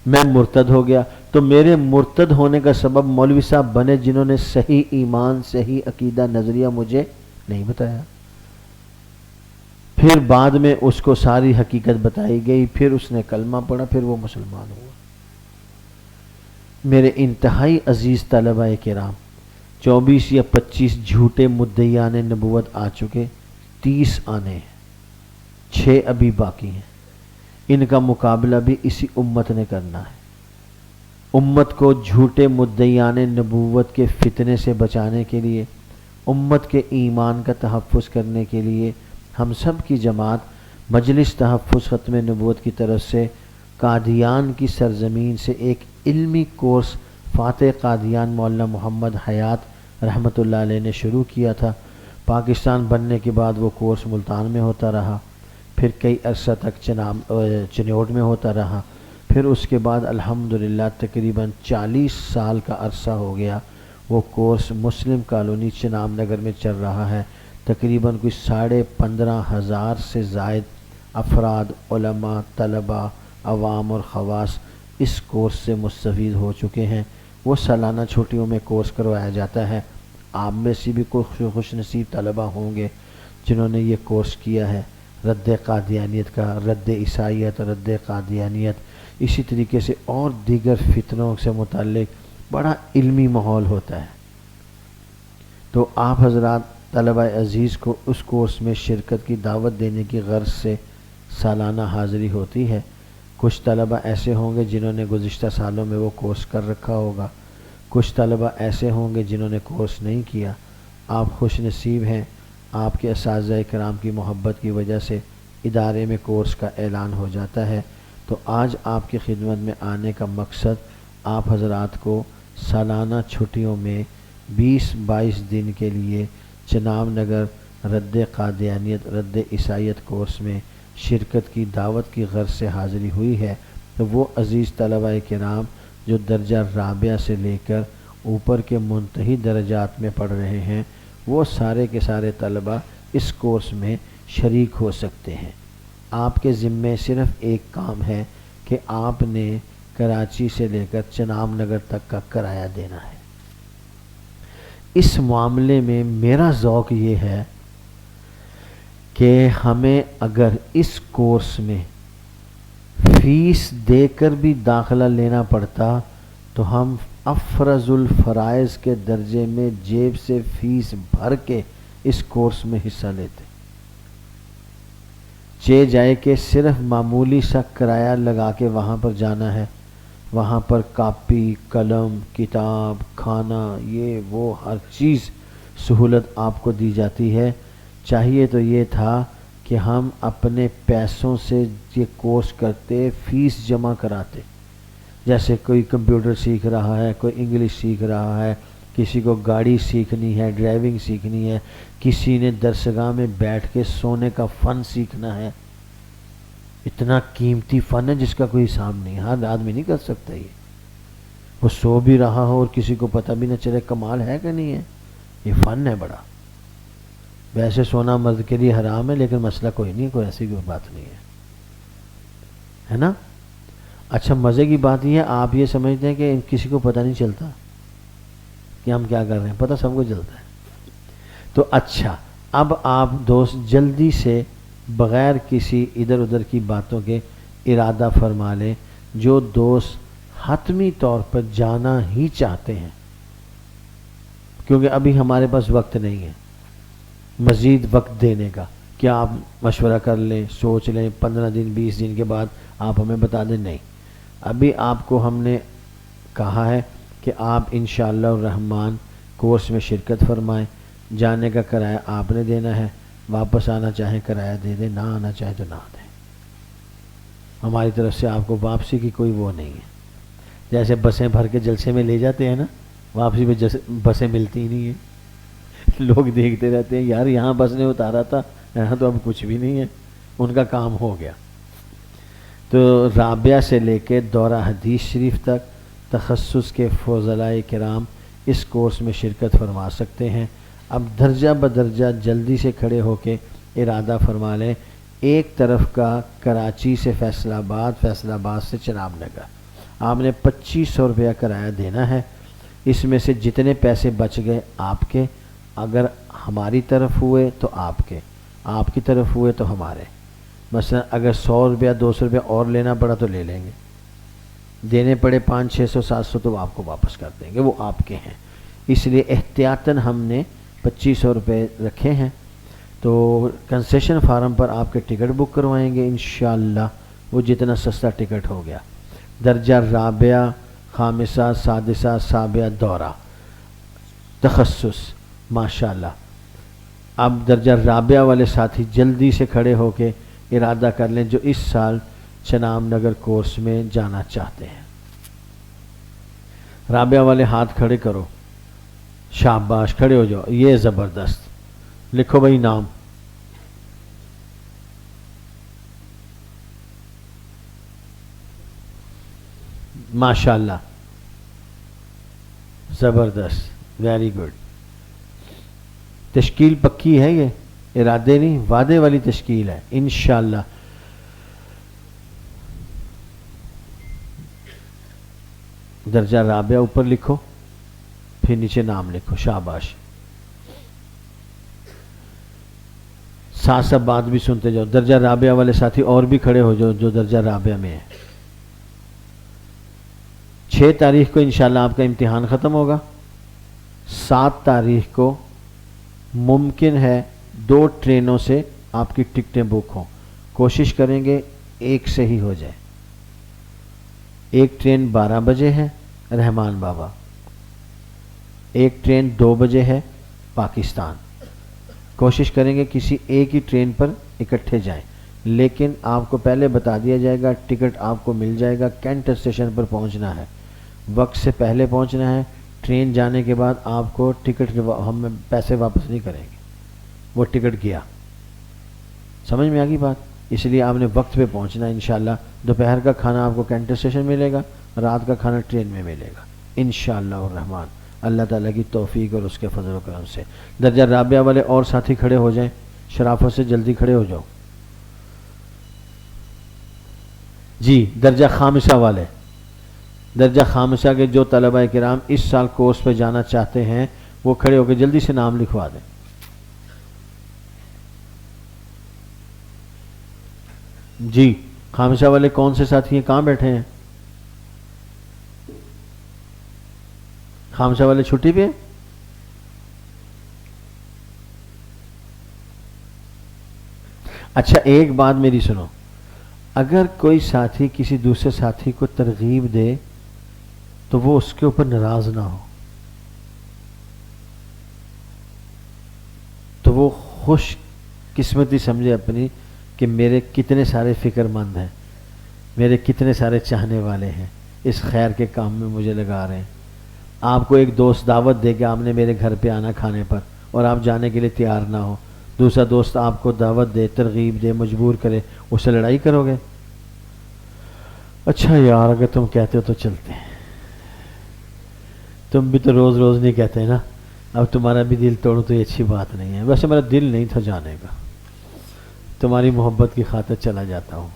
میں مرتد ہو گیا. تو میرے مرتد ہونے کا سبب مولوی صاحب بنے جنہوں نے صحیح ایمان، صحیح عقیدہ، نظریہ مجھے نہیں بتایا. پھر بعد میں اس کو ساری حقیقت بتائی گئی، پھر اس نے کلمہ پڑھا، پھر وہ مسلمان ہوا. میرے انتہائی عزیز طلبہ کرام، 24 یا 25 جھوٹے مدعیان نبوت آ چکے، 30 آنے ہیں، 6 ابھی باقی ہیں. ان کا مقابلہ بھی اسی امت نے کرنا ہے. امت کو جھوٹے مدعیان نبوت کے فتنے سے بچانے کے لیے، امت کے ایمان کا تحفظ کرنے کے لیے ہم سب کی جماعت مجلس تحفظ ختم نبوت کی طرف سے قادیان کی سرزمین سے ایک علمی کورس فاتح قادیان مولانا محمد حیات رحمۃ اللہ علیہ نے شروع کیا تھا. پاکستان بننے کے بعد وہ کورس ملتان میں ہوتا رہا، پھر کئی عرصہ تک چنیوٹ میں ہوتا رہا، پھر اس کے بعد الحمدللہ تقریباً 40 سال کا عرصہ ہو گیا وہ کورس مسلم کالونی چناب نگر میں چل رہا ہے. تقریباً کوئی 15,500 سے زائد افراد، علماء، طلباء، عوام اور خواص اس کورس سے مستفید ہو چکے ہیں. وہ سالانہ چھٹیوں میں کورس کروایا جاتا ہے. آپ میں سے بھی کوئی خوش نصیب طلباء ہوں گے جنہوں نے یہ کورس کیا ہے. رد قادیانیت کا، رد عیسائیت، رد قادیانیت، اسی طریقے سے اور دیگر فتنوں سے متعلق بڑا علمی ماحول ہوتا ہے. تو آپ حضرات طلبہ عزیز کو اس کورس میں شرکت کی دعوت دینے کی غرض سے سالانہ حاضری ہوتی ہے. کچھ طلبہ ایسے ہوں گے جنہوں نے گزشتہ سالوں میں وہ کورس کر رکھا ہوگا، کچھ طلبہ ایسے ہوں گے جنہوں نے کورس نہیں کیا. آپ خوش نصیب ہیں، آپ کے اساتذہ کرام کی محبت کی وجہ سے ادارے میں کورس کا اعلان ہو جاتا ہے. تو آج آپ کی خدمت میں آنے کا مقصد آپ حضرات کو سالانہ چھٹیوں میں 20-22 دن کے لیے چناب نگر رد قادیانیت، رد عیسائیت کورس میں شرکت کی دعوت کی غرض سے حاضری ہوئی ہے. تو وہ عزیز طلبہ کرام جو درجہ رابعہ سے لے کر اوپر کے منتہی درجات میں پڑھ رہے ہیں، وہ سارے کے سارے طلبہ اس کورس میں شریک ہو سکتے ہیں. آپ کے ذمے صرف ایک کام ہے کہ آپ نے کراچی سے لے کر چناب نگر تک کا کرایہ دینا ہے۔ اس معاملے میں میرا ذوق یہ ہے کہ ہمیں اگر اس کورس میں فیس دے کر بھی داخلہ لینا پڑتا تو ہم افرز الفرائض کے درجے میں جیب سے فیس بھر کے اس کورس میں حصہ لیتے، چہ جائے کہ صرف معمولی سا کرایہ لگا کے وہاں پر جانا ہے، وہاں پر کاپی، قلم، کتاب، کھانا، یہ وہ ہر چیز سہولت آپ کو دی جاتی ہے۔ چاہیے تو یہ تھا کہ ہم اپنے پیسوں سے یہ کورس کرتے، فیس جمع کراتے، جیسے کوئی کمپیوٹر سیکھ رہا ہے، کوئی انگلش سیکھ رہا ہے، کسی کو گاڑی سیکھنی ہے، ڈرائیونگ سیکھنی ہے، کسی نے درسگاہ میں بیٹھ کے سونے کا فن سیکھنا ہے۔ اتنا قیمتی فن ہے جس کا کوئی حساب نہیں، ہر آدمی نہیں کر سکتا یہ۔ وہ سو بھی رہا ہو اور کسی کو پتہ بھی نہ چلے، کمال ہے کہ نہیں ہے؟ یہ فن ہے بڑا۔ ویسے سونا مرد کے لیے حرام ہے، لیکن مسئلہ کوئی نہیں، کوئی ایسی کوئی بات نہیں ہے نا۔ اچھا، مزے کی بات یہ ہے، آپ یہ سمجھتے ہیں کہ کسی کو پتہ نہیں چلتا کہ ہم کیا کر رہے ہیں، پتہ سب کو چلتا ہے۔ تو اچھا، اب آپ دوست جلدی سے بغیر کسی ادھر ادھر کی باتوں کے ارادہ فرما لیں، جو دوست حتمی طور پر جانا ہی چاہتے ہیں، کیونکہ ابھی ہمارے پاس وقت نہیں ہے مزید وقت دینے کا، کیا آپ مشورہ کر لیں، سوچ لیں، 15 دن 20 دن کے بعد آپ ہمیں بتا دیں؟ نہیں، ابھی آپ کو ہم نے کہا ہے کہ آپ انشاءاللہ الرحمن کورس میں شرکت فرمائیں، جانے کا کرایہ آپ نے دینا ہے، واپس آنا چاہیں کرایہ دے دیں، نہ آنا چاہیں تو نہ دیں، ہماری طرف سے آپ کو واپسی کی کوئی وہ نہیں ہے۔ جیسے بسیں بھر کے جلسے میں لے جاتے ہیں نا، واپسی میں بسیں ملتی ہی نہیں ہیں، لوگ دیکھتے رہتے ہیں، یار یہاں بس نے اتارا تھا، یہاں تو اب کچھ بھی نہیں ہے، ان کا کام ہو گیا۔ تو رابعہ سے لے کے دورہ حدیث شریف تک تخصص کے فضلاء کرام اس کورس میں شرکت فرما سکتے ہیں۔ اب درجہ بدرجہ جلدی سے کھڑے ہو کے ارادہ فرما لیں۔ ایک طرف کا کراچی سے فیصل آباد، فیصل آباد سے چناب نگر، آپ نے 2500 روپیہ کرایہ دینا ہے۔ اس میں سے جتنے پیسے بچ گئے آپ کے، اگر ہماری طرف ہوئے تو آپ کے، آپ کی طرف ہوئے تو ہمارے۔ مثلا اگر 100 روپیہ 200 روپیہ اور لینا پڑا تو لے لیں گے، دینے پڑے 500 600 700 تو آپ کو واپس کر دیں گے، وہ آپ کے ہیں۔ اس لیے احتیاطاً ہم نے 2500 روپے رکھے ہیں۔ تو کنسیشن فارم پر آپ کے ٹکٹ بک کروائیں گے انشاءاللہ، وہ جتنا سستا ٹکٹ ہو گیا۔ درجہ رابعہ، خامسہ، سادسہ، سابعہ دورہ تخصص، ماشاءاللہ۔ اب درجہ رابعہ والے ساتھی جلدی سے کھڑے ہو کے ارادہ کر لیں جو اس سال چناب نگر کورس میں جانا چاہتے ہیں۔ رابعہ والے ہاتھ کھڑے کرو، شاباش، کھڑے ہو جاؤ، یہ زبردست۔ لکھو بھائی نام۔ ماشاءاللہ، زبردست، ویری گڈ۔ تشکیل پکی ہے، یہ ارادے نہیں وعدے والی تشکیل ہے انشاءاللہ۔ درجہ رابعہ اوپر لکھو، پھر نیچے نام لکھو، شاباش۔ ساتھ ساتھ بات بھی سنتے جاؤ۔ درجہ رابعہ والے ساتھی اور بھی کھڑے ہو جاؤ جو درجہ رابعہ میں ہے۔ 6 تاریخ کو انشاءاللہ آپ کا امتحان ختم ہوگا۔ 7 تاریخ کو ممکن ہے 2 ٹرینوں سے آپ کی ٹکٹیں بک ہوں، کوشش کریں گے ایک سے ہی ہو جائے۔ ایک ٹرین 12 بجے ہے رحمان بابا، ایک ٹرین 2 بجے ہے پاکستان۔ کوشش کریں گے کسی ایک ہی ٹرین پر اکٹھے جائیں، لیکن آپ کو پہلے بتا دیا جائے گا، ٹکٹ آپ کو مل جائے گا۔ کینٹ اسٹیشن پر پہنچنا ہے، وقت سے پہلے پہنچنا ہے۔ ٹرین جانے کے بعد آپ کو ٹکٹ کے ہم پیسے واپس نہیں کریں گے، وہ ٹکٹ گیا۔ سمجھ میں آ گئی بات؟ اس لیے آپ نے وقت پہ پہنچنا ہے انشاءاللہ۔ دوپہر کا کھانا آپ کو کینٹ اسٹیشن ملے گا، رات کا کھانا ٹرین میں ملے گا انشاءاللہ الرحمن، اللہ تعالیٰ کی توفیق اور اس کے فضل و کرم سے۔ درجہ رابعہ والے اور ساتھی کھڑے ہو جائیں، شرافت سے جلدی کھڑے ہو جاؤ جی۔ درجہ خامسہ والے درجہ خامسہ کے جو طلبہ کرام اس سال کورس پہ جانا چاہتے ہیں وہ کھڑے ہو کے جلدی سے نام لکھوا دیں. جی خامسہ والے کون سے ساتھی ہیں, کہاں بیٹھے ہیں؟ خامسہ والے چھٹی پہ ہیں؟ اچھا ایک بات میری سنو, اگر کوئی ساتھی کسی دوسرے ساتھی کو ترغیب دے تو وہ اس کے اوپر ناراض نہ ہو, تو وہ خوش قسمتی سمجھے اپنی کہ میرے کتنے سارے فکر مند ہیں, میرے کتنے سارے چاہنے والے ہیں, اس خیر کے کام میں مجھے لگا رہے ہیں. آپ کو ایک دوست دعوت دے کہ آپ نے میرے گھر پہ آنا کھانے پر اور آپ جانے کے لیے تیار نہ ہو, دوسرا دوست آپ کو دعوت دے, ترغیب دے, مجبور کرے, اس سے لڑائی کرو گے؟ اچھا یار اگر تم کہتے ہو تو چلتے ہیں. تم بھی تو روز روز نہیں کہتے نا, اب تمہارا بھی دل توڑوں تو یہ اچھی بات نہیں ہے. ویسے میرا دل نہیں تھا جانے کا, تمہاری محبت کی خاطر چلا جاتا ہوں.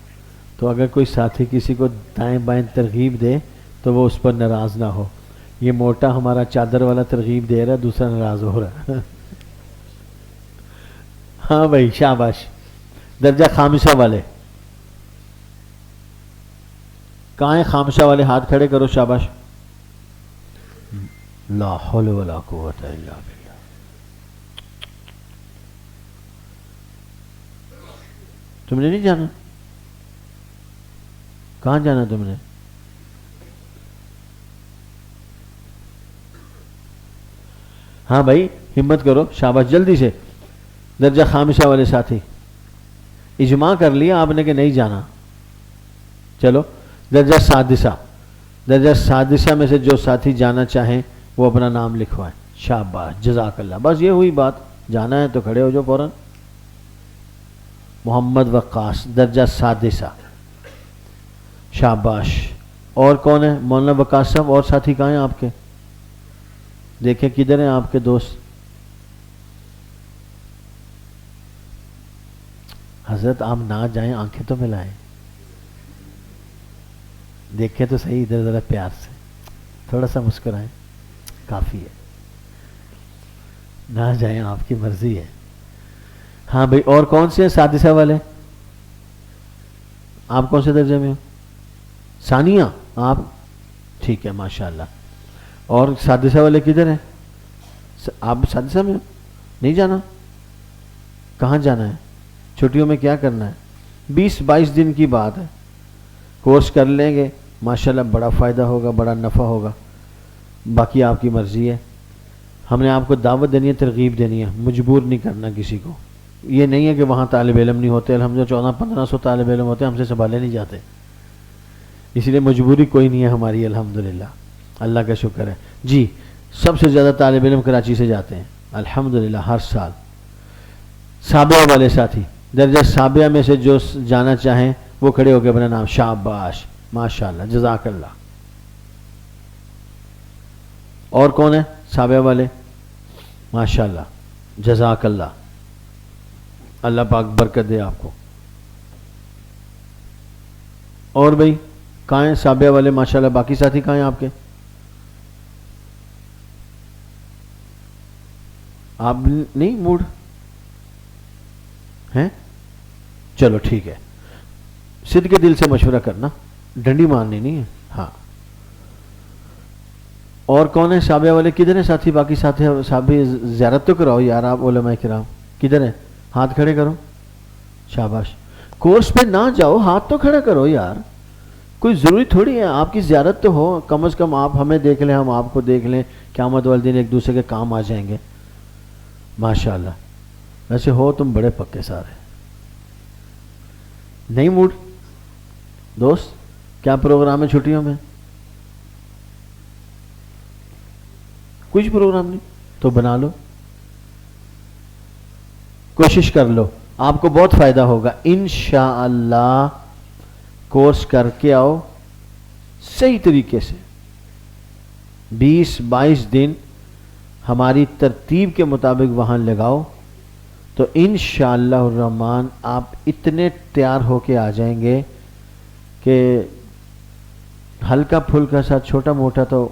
تو اگر کوئی ساتھی کسی کو دائیں بائیں ترغیب دے تو وہ اس پر ناراض نہ ہو. یہ موٹا ہمارا چادر والا ترغیب دے رہا ہے, دوسرا ناراض ہو رہا ہے. ہاں بھائی شاباش. درجہ خامسہ والے کہاں ہیں؟ خامسہ والے ہاتھ کھڑے کرو, شاباش. لا حول ولا قوت الا باللہ. تم نے نہیں جانا؟ کہاں جانا تم نے؟ ہاں بھائی ہمت کرو, شاباش, جلدی سے. درجہ خامسہ والے ساتھی اجماع کر لیا آپ نے کہ نہیں جانا. چلو درجہ سادسہ, درجہ سادسہ میں سے جو ساتھی جانا چاہیں وہ اپنا نام لکھوائیں. شاباش, جزاک اللہ. بس یہ ہوئی بات, جانا ہے تو کھڑے ہو جو فوراً. محمد وقاص درجہ سادسہ, شاباش. اور کون ہے؟ مولانا وقاص صاحب. اور ساتھی کہاں ہیں آپ کے؟ دیکھیں کدھر ہیں آپ کے دوست؟ حضرت آپ نہ جائیں, آنکھیں تو ملائیں, دیکھیں تو صحیح ادھر ذرا پیار سے, تھوڑا سا مسکرائیں, کافی ہے. نہ جائیں, آپ کی مرضی ہے. ہاں بھائی, اور کون سے ہیں سادسہ والے؟ آپ کون سے درجے میں ہو؟ ثانیہ آپ, ٹھیک ہے ماشاءاللہ. اور سادسہ والے کدھر ہیں؟ آپ سادسہ میں ہو؟ نہیں جانا؟ کہاں جانا ہے؟ چھٹیوں میں کیا کرنا ہے؟ 20-22 دن کی بات ہے, کورس کر لیں گے ماشاءاللہ, بڑا فائدہ ہوگا, بڑا نفع ہوگا. باقی آپ کی مرضی ہے. ہم نے آپ کو دعوت دینی ہے, ترغیب دینی ہے, مجبور نہیں کرنا کسی کو. یہ نہیں ہے کہ وہاں طالب علم نہیں ہوتے, الحمدللہ 1400-1500 طالب علم ہوتے ہیں, ہم سے سنبھالے نہیں جاتے. اس لیے مجبوری کوئی نہیں ہے ہماری, الحمدللہ, اللہ کا شکر ہے. جی سب سے زیادہ طالب علم کراچی سے جاتے ہیں الحمدللہ ہر سال. سابعہ والے ساتھی درجہ سابعہ میں سے جو جانا چاہیں وہ کھڑے ہو کے اپنا نام. شاباش, ماشاءاللہ, جزاک اللہ. اور کون ہے سابعہ والے؟ ماشاءاللہ, جزاک اللہ, اللہ پاک برکت دے آپ کو. اور بھائی کہاں ہیں سابعہ والے؟ ماشاءاللہ. باقی ساتھی کہاں ہیں آپ کے؟ آپ نہیں موڈ ہیں؟ چلو ٹھیک ہے, صدق کے دل سے مشورہ کرنا, ڈنڈی مارنی نہیں ہے. ہاں اور کون ہے سابعہ والے؟ کدھر ہیں ساتھی؟ باقی ساتھی صحابی زیارت تو کراؤ یار, آپ علماء کرام کدھر ہیں؟ ہاتھ کھڑے کرو, شاباش. کورس پہ نہ جاؤ, ہاتھ تو کھڑا کرو یار. کوئی ضروری تھوڑی ہے, آپ کی زیارت تو ہو, کم از کم آپ ہمیں دیکھ لیں, ہم آپ کو دیکھ لیں, قیامت والے دن ایک دوسرے کے کام آ جائیں گے. ماشاءاللہ. ویسے ہو تم بڑے پکے سارے. نہیں موڈ دوست, کیا پروگرام ہے چھٹیوں میں؟ کچھ پروگرام نہیں تو بنا لو, کوشش کر لو, آپ کو بہت فائدہ ہوگا انشاءاللہ. کورس کر کے آؤ صحیح طریقے سے, 20-22 دن ہماری ترتیب کے مطابق وہاں لگاؤ, تو انشاءاللہ الرحمن آپ اتنے تیار ہو کے آ جائیں گے کہ ہلکا پھلکا سا چھوٹا موٹا تو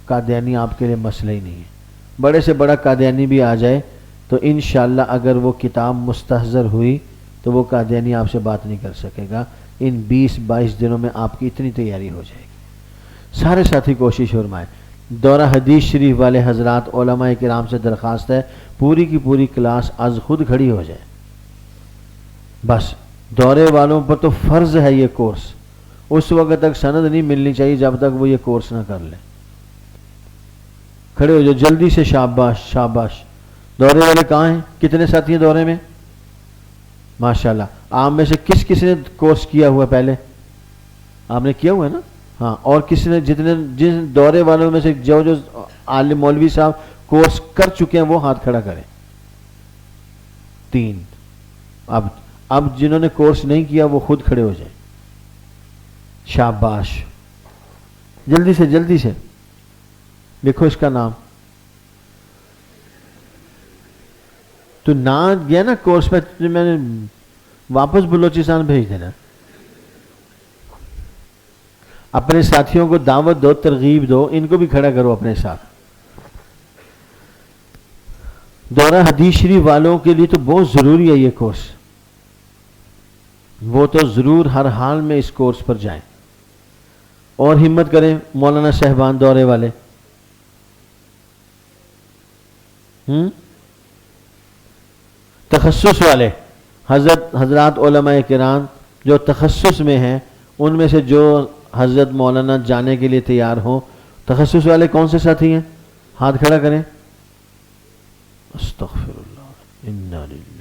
قادیانی آپ کے لیے مسئلہ ہی نہیں ہے. بڑے سے بڑا قادیانی بھی آ جائے تو انشاءاللہ اگر وہ کتاب مستحضر ہوئی تو وہ قادیانی آپ سے بات نہیں کر سکے گا. ان 20-22 دنوں میں آپ کی اتنی تیاری ہو جائے گی. سارے ساتھی کوشش فرمائیں. دورہ حدیث شریف والے حضرات علماء کرام سے درخواست ہے پوری کی پوری کلاس از خود کھڑی ہو جائے. بس دورے والوں پر تو فرض ہے یہ کورس. اس وقت تک سند نہیں ملنی چاہیے جب تک وہ یہ کورس نہ کر لیں. کھڑے ہو جاؤ جلدی سے. شاباش شاباش. دورے والے کہاں ہیں؟ کتنے ساتھی ہیں دورے میں؟ ماشاءاللہ. آپ میں سے کس کس نے کورس کیا ہوا پہلے؟ آپ نے کیا ہوا ہے نا؟ ہاں. اور کس نے جن دورے والوں میں سے جو عالم مولوی صاحب کورس کر چکے ہیں وہ ہاتھ کھڑا کریں. 3. اب جنہوں نے کورس نہیں کیا وہ خود کھڑے ہو جائیں. شاباش. جلدی سے جلدی سے لکھو اس کا نام. تو نہ گیا نا کورس پہ میں نے واپس بلوچستان بھیج دینا. اپنے ساتھیوں کو دعوت دو، ترغیب دو، ان کو بھی کھڑا کرو اپنے ساتھ. دورہ حدیث شریف والوں کے لیے تو بہت ضروری ہے یہ کورس. وہ تو ضرور ہر حال میں اس کورس پر جائیں اور ہمت کریں. مولانا صاحبان دورے والے تخصص والے حضرات علماء کرام جو تخصص میں ہیں ان میں سے جو حضرت مولانا جانے کے لیے تیار ہوں. تخصص والے کون سے ساتھی ہیں؟ ہاتھ کھڑا کریں. استغفر اللہ. انا للہ